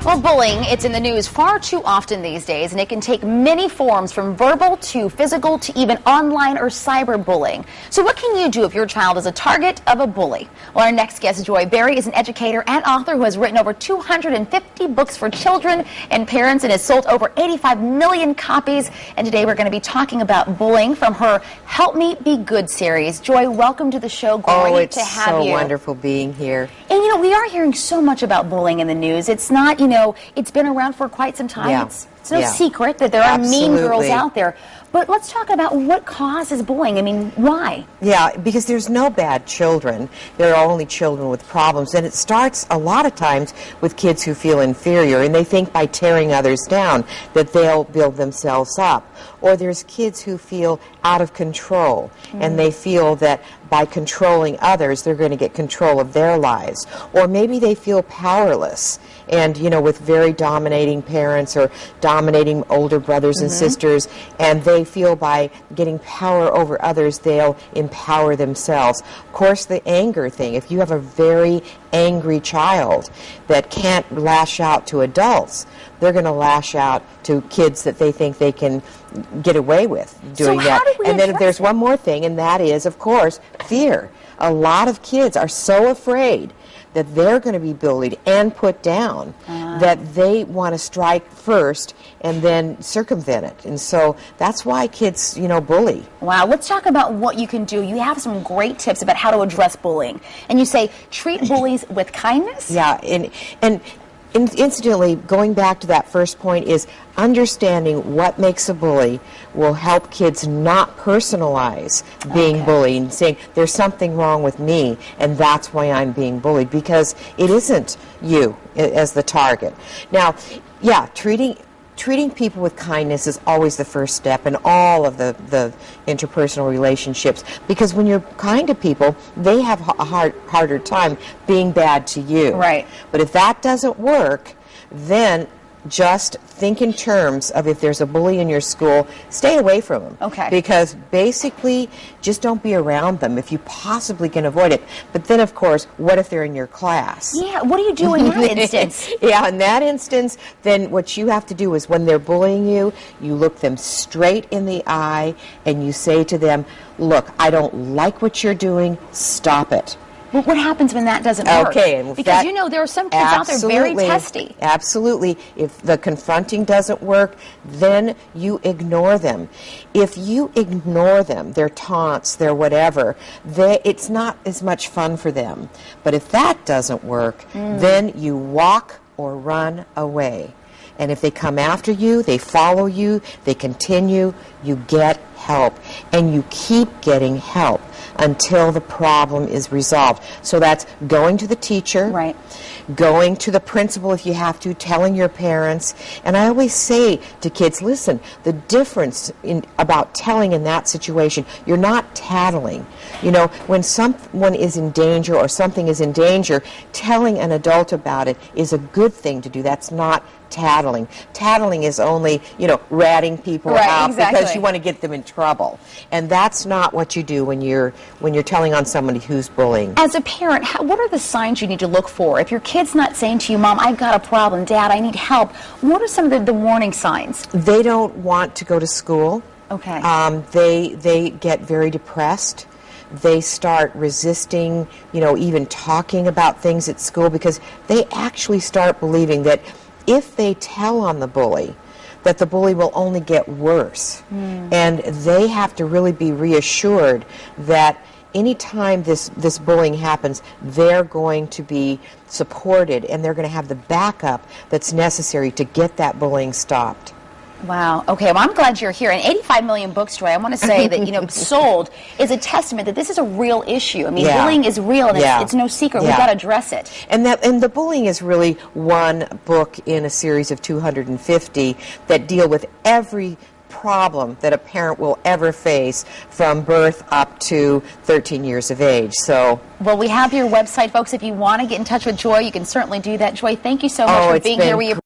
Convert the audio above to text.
Well, bullying, it's in the news far too often these days, and it can take many forms, from verbal to physical to even online or cyberbullying. So what can you do if your child is a target of a bully? Well, our next guest, Joy Berry, is an educator and author who has written over 250 books for children and parents and has sold over 85 million copies. And today we're going to be talking about bullying from her Help Me Be Good series. Joy, welcome to the show. Great to have you. Oh, it's so wonderful being here. And you know, we are hearing so much about bullying in the news. It's not, you know, it's been around for quite some time. Yeah. It's no secret that there are mean girls out there. But let's talk about what causes bullying. I mean, why? Yeah, because there's no bad children. There are only children with problems. And it starts a lot of times with kids who feel inferior, and they think by tearing others down that they'll build themselves up. Or there's kids who feel out of control, and they feel that by controlling others, they're going to get control of their lives. Or maybe they feel powerless, and, you know, with very dominating parents or dominating older brothers and sisters, and they feel by getting power over others, they'll empower themselves. Of course, the anger thing. If you have a very angry child that can't lash out to adults, they're going to lash out to kids that they think they can get away with doing that. And then there's one more thing, and that is, of course, fear. A lot of kids are so afraid that they're going to be bullied and put down that they want to strike first and then circumvent it. And so that's why kids, you know, bully. Wow. Let's talk about what you can do. You have some great tips about how to address bullying. And you say treat bullies with kindness? Yeah. And incidentally, going back to that first point, is understanding what makes a bully will help kids not personalize being bullied and saying there's something wrong with me and that's why I'm being bullied, because it isn't you as the target. Now, yeah, treating people with kindness is always the first step in all of the interpersonal relationships, because when you're kind to people, they have a harder time being bad to you. Right. But if that doesn't work, then just think in terms of, if there's a bully in your school, stay away from them. Okay. Because basically, just don't be around them if you possibly can avoid it. But then, of course, what if they're in your class? Yeah, what do you do in that instance? Yeah, in that instance, then what you have to do is, when they're bullying you, you look them straight in the eye and you say to them, look, I don't like what you're doing, stop it. Well, what happens when that doesn't work? Okay. Because, you know, there are some kids out there very testy. Absolutely. If the confronting doesn't work, then you ignore them. If you ignore them, their taunts, their whatever, it's not as much fun for them. But if that doesn't work, then you walk or run away. And if they come after you, they follow you, they continue, you get help. And you keep getting help until the problem is resolved. So that's going to the teacher, right, going to the principal if you have to, telling your parents. And I always say to kids, listen, the difference about telling in that situation, you're not tattling. You know, when someone is in danger or something is in danger, telling an adult about it is a good thing to do. That's not tattling. Tattling is only, you know, ratting people out because you want to get them in trouble. And that's not what you do when you're telling on somebody who's bullying. As a parent, what are the signs you need to look for? If your kid's not saying to you, Mom, I've got a problem, Dad, I need help, what are some of the warning signs? They don't want to go to school. Okay. They get very depressed. They start resisting, you know, even talking about things at school, because they actually start believing that if they tell on the bully, that the bully will only get worse. And they have to really be reassured that anytime this bullying happens, they're going to be supported and they're going to have the backup that's necessary to get that bullying stopped. Wow. Okay. Well, I'm glad you're here. And 85 million books, Joy, I want to say that, you know, sold is a testament that this is a real issue. I mean, bullying is real, and it's no secret. We've got to address it. And the bullying is really one book in a series of 250 that deal with every problem that a parent will ever face from birth up to 13 years of age. So, well, we have your website, folks. If you want to get in touch with Joy, you can certainly do that. Joy, thank you so much for being here.